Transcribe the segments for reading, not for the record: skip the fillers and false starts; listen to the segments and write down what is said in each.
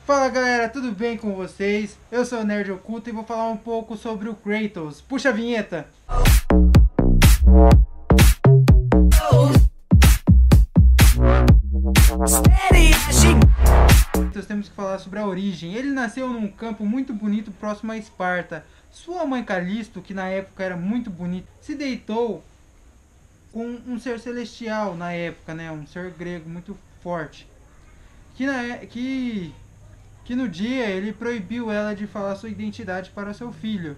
Fala galera, tudo bem com vocês? Eu sou o Nerd Oculto e vou falar um pouco sobre o Kratos. Puxa a vinheta! Nós temos que falar sobre a origem. Ele nasceu num campo muito bonito próximo a Esparta. Sua mãe Calisto, que na época era muito bonita, se deitou com um ser celestial na época, né? Um ser grego muito forte. Que no dia ele proibiu ela de falar sua identidade para seu filho.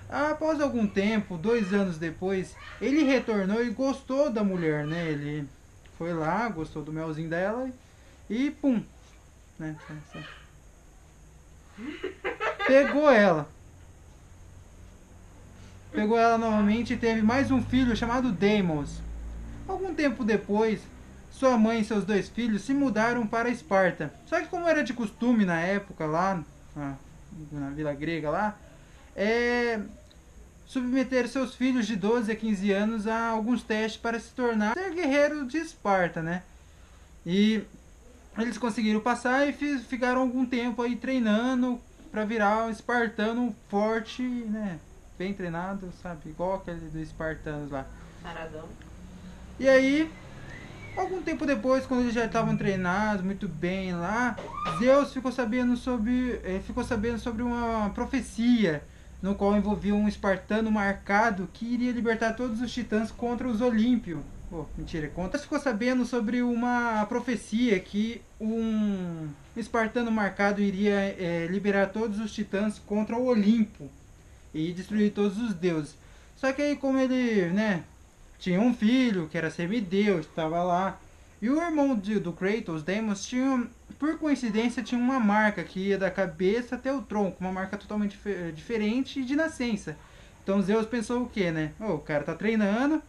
Após algum tempo, 2 anos depois, ele retornou e gostou da mulher, né? Ele foi lá, gostou do melzinho dela e pum, né? Pegou ela. Pegou ela novamente e teve mais um filho chamado Deimos. Algum tempo depois, sua mãe e seus 2 filhos se mudaram para Esparta. Só que como era de costume na época lá, na Vila Grega lá, submeter seus filhos de 12 a 15 anos a alguns testes para se tornar guerreiro de Esparta, né? E eles conseguiram passar e ficaram algum tempo aí treinando para virar um espartano forte, né? Bem treinado, sabe? Igual aquele dos espartanos lá. Paradão. E aí, algum tempo depois, quando eles já estavam treinados muito bem lá, Zeus ficou sabendo sobre uma profecia no qual envolvia um espartano marcado que iria libertar todos os titãs contra os Olímpio. Mentira, contra. Ficou sabendo sobre uma profecia que um espartano marcado iria liberar todos os titãs contra o Olimpo e destruir todos os deuses. Só que aí, como ele, né, tinha um filho que era semideus, estava lá. E o irmão do Kratos, Deimos, por coincidência, tinha uma marca que ia da cabeça até o tronco, uma marca totalmente diferente de nascença. Então Zeus pensou o que, né? O cara tá treinando,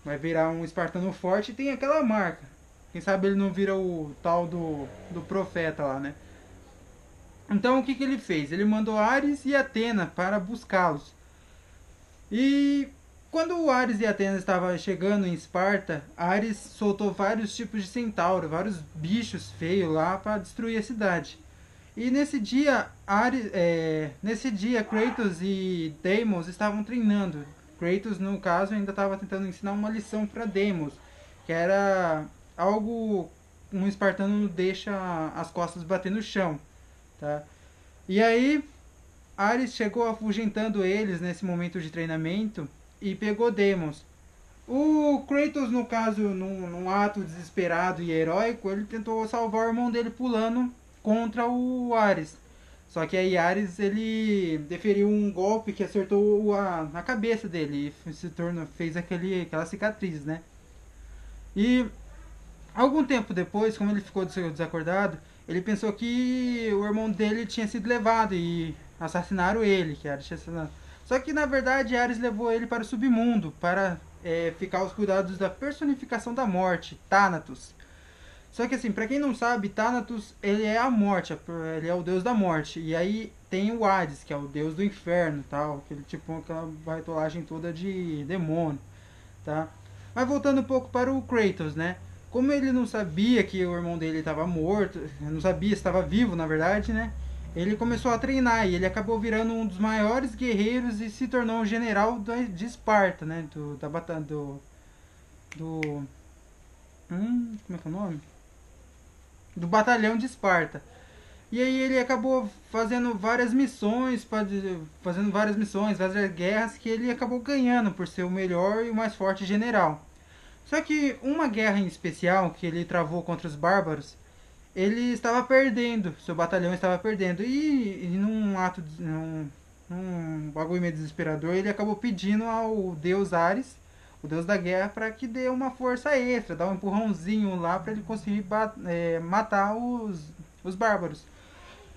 vai virar um espartano forte e tem aquela marca. Quem sabe ele não vira o tal do profeta lá, né? Então o que ele fez? Ele mandou Ares e Atena para buscá-los. E quando o Ares e Atena estavam chegando em Esparta, Ares soltou vários tipos de centauro, vários bichos feios lá para destruir a cidade. E nesse dia, Kratos e Deimos estavam treinando. Kratos, no caso, ainda estava tentando ensinar uma lição para Deimos, que era algo um espartano não deixa as costas bater no chão, tá? E aí, Ares chegou afugentando eles nesse momento de treinamento e pegou Deimos. O Kratos, no caso, num ato desesperado e heróico, ele tentou salvar o irmão dele pulando contra o Ares. Só que aí Ares, ele deferiu um golpe que acertou na cabeça dele e fez aquela cicatriz, né? E algum tempo depois, como ele ficou desacordado, ele pensou que o irmão dele tinha sido levado e assassinaram ele, que Ares tinha assassinado. Só que na verdade Ares levou ele para o submundo, para ficar aos cuidados da personificação da morte, Thanatos. Só que assim, pra quem não sabe, Thanatos, ele é a morte, ele é o deus da morte. E aí tem o Hades, que é o deus do inferno, tal, aquela baitolagem toda de demônio, tá? Mas voltando um pouco para o Kratos, né? Como ele não sabia que o irmão dele estava morto, não sabia se estava vivo, na verdade, né? Ele começou a treinar e ele acabou virando um dos maiores guerreiros e se tornou um general de Esparta, né? Como é que é o nome? Do batalhão de Esparta. E aí ele acabou fazendo várias missões, várias guerras que ele acabou ganhando por ser o melhor e o mais forte general. Só que uma guerra em especial que ele travou contra os bárbaros, ele estava perdendo, seu batalhão estava perdendo. E num bagulho meio desesperador, ele acabou pedindo ao deus Ares, o deus da guerra, para que dê uma força extra, dar um empurrãozinho lá para ele conseguir matar os bárbaros.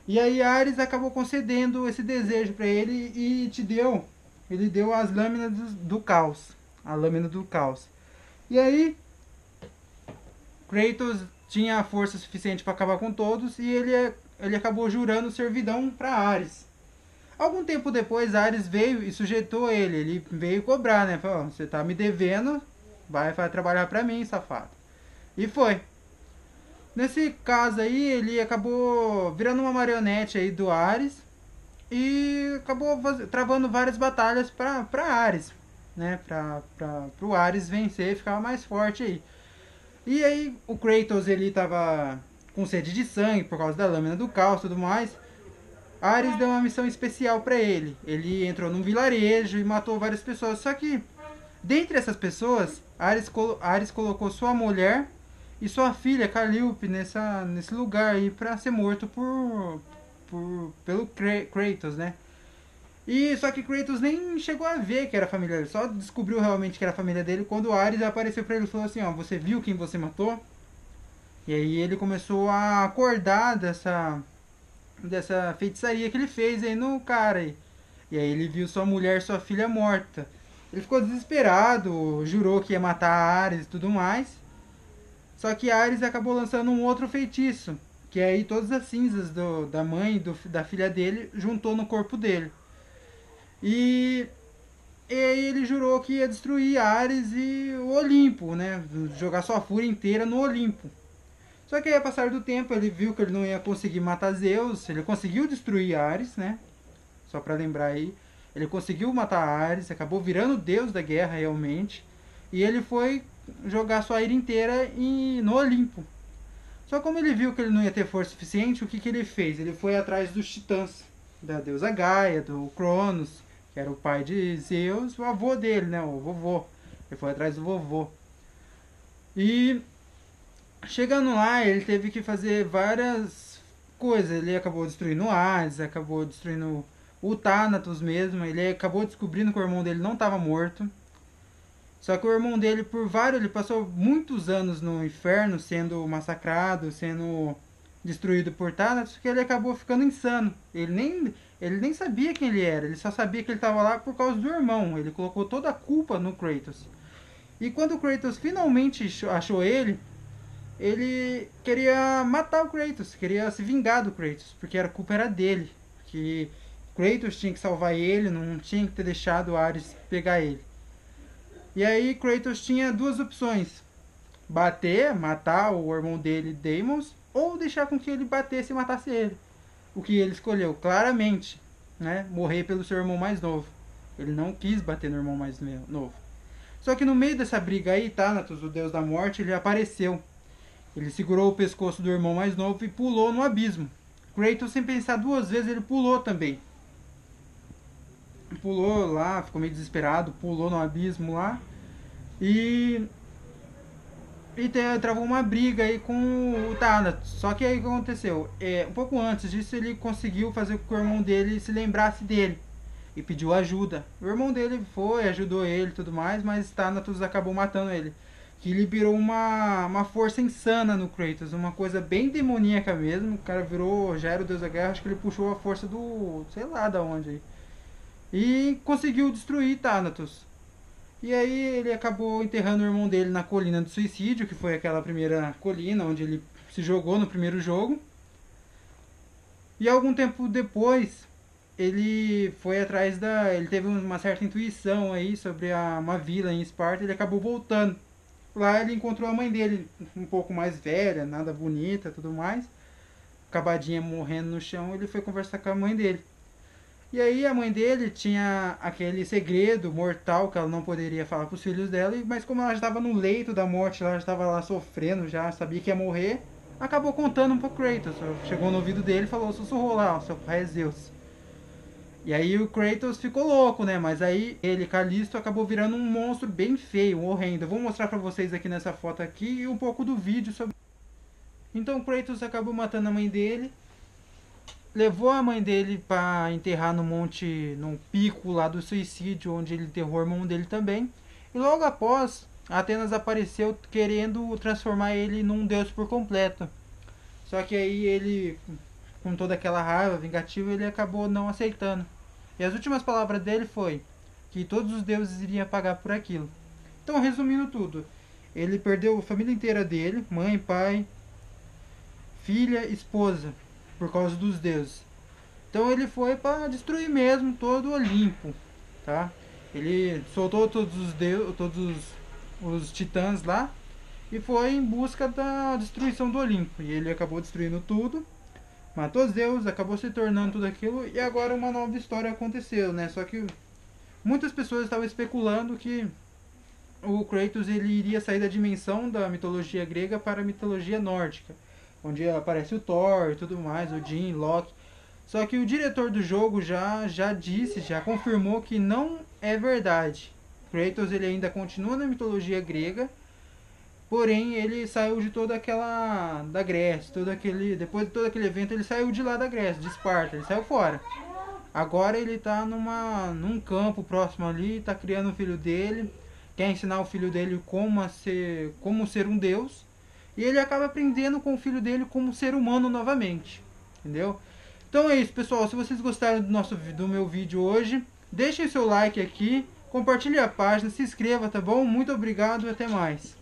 E aí Ares acabou concedendo esse desejo para ele e ele deu as lâminas do caos, a lâmina do caos. E aí Kratos tinha a força suficiente para acabar com todos e ele acabou jurando servidão para Ares. Algum tempo depois, Ares veio e sujeitou ele. Ele veio cobrar, né? Falou, você tá me devendo, vai trabalhar para mim, safado. E foi. Nesse caso aí, ele acabou virando uma marionete aí do Ares e acabou travando várias batalhas pra Ares, né? Pro Ares vencer e ficar mais forte aí. E aí o Kratos ele tava com sede de sangue por causa da lâmina do caos e tudo mais. Ares deu uma missão especial pra ele. Ele entrou num vilarejo e matou várias pessoas. Só que dentre essas pessoas, Ares colocou sua mulher e sua filha Calliope nesse lugar aí pra ser morto pelo Kratos, né? E só que Kratos nem chegou a ver que era a família dele, só descobriu realmente que era a família dele quando Ares apareceu pra ele e falou assim, ó, você viu quem você matou? E aí ele começou a acordar dessa feitiçaria que ele fez aí no cara aí. E aí ele viu sua mulher e sua filha morta. Ele ficou desesperado, jurou que ia matar Ares e tudo mais. Só que Ares acabou lançando um outro feitiço, que aí todas as cinzas da mãe e da filha dele juntou no corpo dele. E, e aí ele jurou que ia destruir Ares e o Olimpo, né? Jogar sua fúria inteira no Olimpo. Só que aí, ao passar do tempo, ele viu que ele não ia conseguir matar Zeus. Ele conseguiu destruir Ares, né? Só pra lembrar aí. Ele conseguiu matar Ares, acabou virando o deus da guerra realmente. E ele foi jogar sua ira inteira no Olimpo. Só como ele viu que ele não ia ter força suficiente, o que ele fez? Ele foi atrás dos titãs, da deusa Gaia, do Cronos, que era o pai de Zeus, o avô dele, né? O vovô. Ele foi atrás do vovô. E chegando lá, ele teve que fazer várias coisas. Ele acabou destruindo Hades, acabou destruindo o Thanatos mesmo. Ele acabou descobrindo que o irmão dele não estava morto. Só que o irmão dele, ele passou muitos anos no inferno, sendo massacrado, sendo destruído por Thanatos, que ele acabou ficando insano. Ele nem sabia quem ele era, ele só sabia que ele estava lá por causa do irmão. Ele colocou toda a culpa no Kratos. E quando o Kratos finalmente achou ele queria matar o Kratos, queria se vingar do Kratos, porque a culpa era dele. Que Kratos tinha que salvar ele, não tinha que ter deixado o Ares pegar ele. E aí Kratos tinha duas opções: matar o irmão dele, Deimos, ou deixar com que ele batesse e matasse ele. O que ele escolheu, claramente, né? Morrer pelo seu irmão mais novo. Ele não quis bater no irmão mais novo. Só que no meio dessa briga aí, Thanatos, o deus da morte, ele apareceu. Ele segurou o pescoço do irmão mais novo e pulou no abismo. Kratos, sem pensar duas vezes, ele pulou também. Pulou lá, ficou meio desesperado, pulou no abismo lá. E travou uma briga aí com o Thanatos. Só que aí o que aconteceu? Um pouco antes disso, ele conseguiu fazer com que o irmão dele se lembrasse dele. E pediu ajuda. O irmão dele foi, ajudou ele e tudo mais, mas Thanatos acabou matando ele. Que liberou uma força insana no Kratos, uma coisa bem demoníaca mesmo. O cara virou, já era o deus da guerra, acho que ele puxou a força do, sei lá da onde aí. E conseguiu destruir Thanatos. E aí ele acabou enterrando o irmão dele na colina do suicídio, que foi aquela primeira colina onde ele se jogou no primeiro jogo. E algum tempo depois, ele foi atrás ele teve uma certa intuição aí sobre uma vila em Esparta, ele acabou voltando. Lá ele encontrou a mãe dele, um pouco mais velha, nada bonita, tudo mais. Acabadinha morrendo no chão, ele foi conversar com a mãe dele. E aí a mãe dele tinha aquele segredo mortal que ela não poderia falar para os filhos dela, mas como ela já estava no leito da morte, ela já estava lá sofrendo, já sabia que ia morrer, acabou contando para Kratos. Chegou no ouvido dele e falou, sussurrou lá, seu pai é Zeus. E aí o Kratos ficou louco, né? Mas aí ele, Calisto, acabou virando um monstro bem feio, um horrendo. Eu vou mostrar pra vocês aqui nessa foto aqui e um pouco do vídeo sobre... Então o Kratos acabou matando a mãe dele. Levou a mãe dele pra enterrar no monte, num pico lá do suicídio, onde ele enterrou o irmão dele também. E logo após, Atenas apareceu querendo transformar ele num deus por completo. Só que aí ele, com toda aquela raiva vingativa, ele acabou não aceitando. E as últimas palavras dele foi que todos os deuses iriam pagar por aquilo. Então, resumindo tudo, ele perdeu a família inteira dele, mãe, pai, filha, esposa, por causa dos deuses. Então ele foi para destruir mesmo todo o Olimpo, tá? Ele soltou todos os titãs lá e foi em busca da destruição do Olimpo. E ele acabou destruindo tudo, matou Zeus, acabou se tornando tudo aquilo, e agora uma nova história aconteceu, né? Só que muitas pessoas estavam especulando que o Kratos ele iria sair da dimensão da mitologia grega para a mitologia nórdica, onde aparece o Thor e tudo mais, o Odin, Loki. Só que o diretor do jogo já confirmou que não é verdade. Kratos ele ainda continua na mitologia grega, porém ele saiu de toda aquela da Grécia, depois de todo aquele evento ele saiu de lá da Grécia, de Esparta, ele saiu fora. Agora ele tá num campo próximo ali, tá criando o filho dele, quer ensinar o filho dele como ser um deus, e ele acaba aprendendo com o filho dele como ser humano novamente, entendeu? Então é isso, pessoal. Se vocês gostaram do meu vídeo hoje, deixem seu like aqui, compartilhe a página, se inscreva, tá bom? Muito obrigado e até mais.